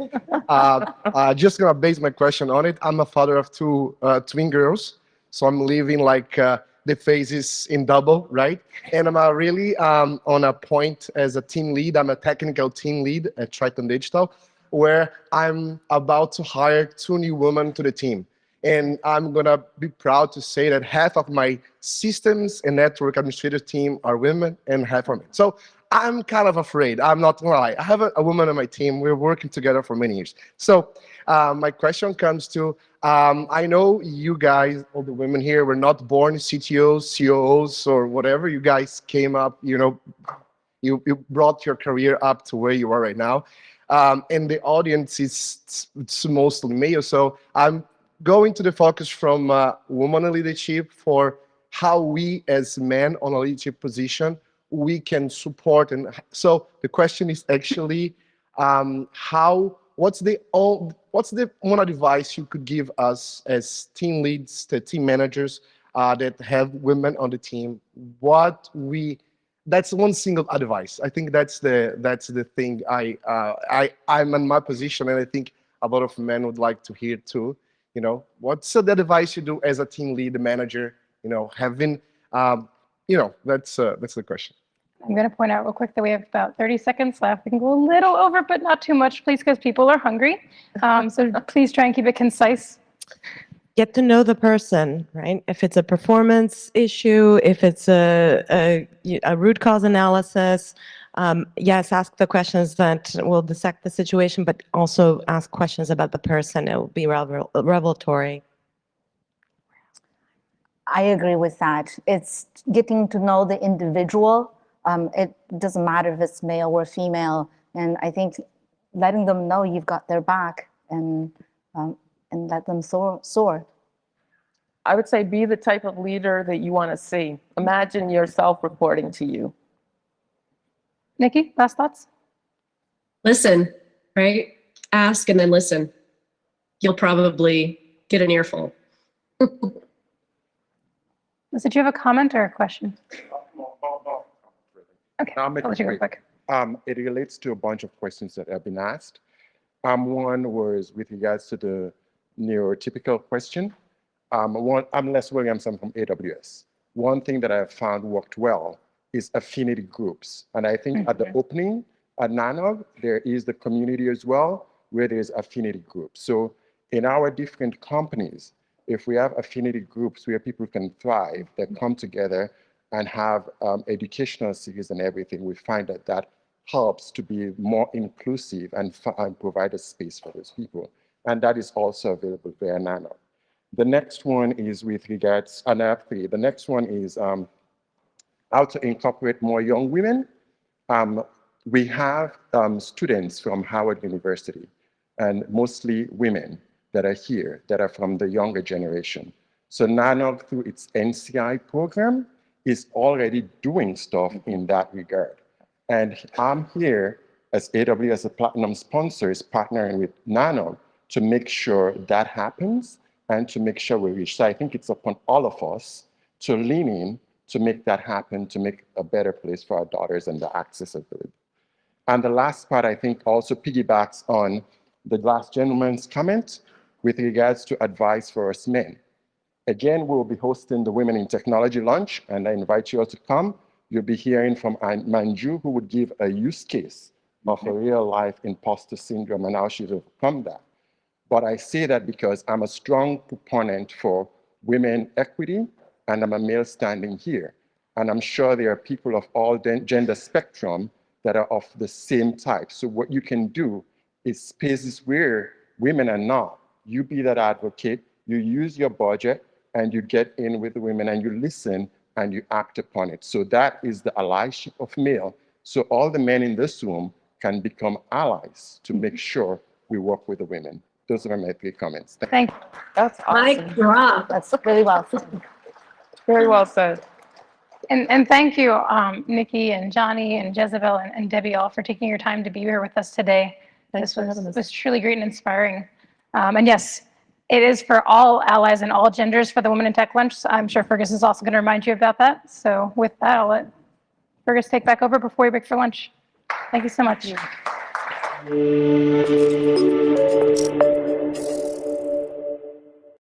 Just gonna base my question on it. I'm a father of 2 twin girls, so I'm living like the phases in double, right? And I'm really on a point as a team lead. I'm a technical team lead at Triton Digital, where I'm about to hire 2 new women to the team. And I'm gonna be proud to say that half of my systems and network administrative team are women and half are men. So I'm kind of afraid. I'm not gonna lie. I have a woman on my team. We're working together for many years. So my question comes to, I know you guys, all the women here, were not born CTOs, COOs, or whatever. You guys came up, you brought your career up to where you are right now. And the audience is it's mostly male. So I'm going to the focus from women in leadership for how we as men on a leadership position, we can support. And so the question is actually, what's the one advice you could give us as team leads, the team managers that have women on the team? That's one single advice. I think that's the thing I'm in my position, and I think a lot of men would like to hear too. What's the advice you do as a team lead, manager? Having, that's the question. I'm going to point out real quick that we have about 30 seconds left. We can go a little over, but not too much, please, because people are hungry. So please try and keep it concise. Get to know the person, right? If it's a performance issue, if it's a root cause analysis, yes, ask the questions that will dissect the situation, but also ask questions about the person. It will be revelatory. I agree with that. It's getting to know the individual. It doesn't matter if it's male or female. And I think letting them know you've got their back and let them soar. I would say be the type of leader that you want to see. Imagine yourself reporting to you. Nikki, last thoughts? Listen, right? Ask and then listen. You'll probably get an earful. Lisa, do you have a comment or a question? Okay, I'll make I'll let you go quick. It relates to a bunch of questions that have been asked. One was with regards to the neurotypical question. I'm Les Williams, I'm from AWS. One thing that I have found worked well is affinity groups. And I think at the opening at NANOG, there is the community as well, where there's affinity groups. So in our different companies, if we have affinity groups where people can thrive, that come together and have educational series and everything, we find that helps to be more inclusive and provide a space for those people. And that is also available via NANOG. The next one is with regards, the next one is how to incorporate more young women. We have students from Howard University, and mostly women that are here, that are from the younger generation. So NANOG, through its NCI program, is already doing stuff in that regard. And I'm here as AWS, a platinum sponsor, is partnering with NANOG to make sure that happens and to make sure we reach. So I think it's upon all of us to lean in to make that happen, to make a better place for our daughters and the accessibility. And the last part, I think, also piggybacks on the last gentleman's comment with regards to advice for us men. Again, we'll be hosting the Women in Technology lunch, and I invite you all to come. You'll be hearing from Manju, who would give a use case of a real life imposter syndrome and how she's overcome that. But I say that because I'm a strong proponent for women equity, and I'm a male standing here. And I'm sure there are people of all gender spectrum that are of the same type. So what you can do is spaces where women are not. You be that advocate, you use your budget, and you get in with the women and you listen and you act upon it. So that is the allyship of male. So all the men in this room can become allies to make sure we work with the women. Those are my 3 comments. Thank you. That's awesome. Mic drop. That's really well said. Very well said. And thank you, Nikki and Johnny and Jezebel and Debbie, all for taking your time to be here with us today. Thanks for having us. This was truly great and inspiring. And yes, it is for all allies and all genders for the Women in Tech Lunch. So I'm sure Fergus is also going to remind you about that. So with that, I'll let Fergus take back over before we break for lunch. Thank you so much.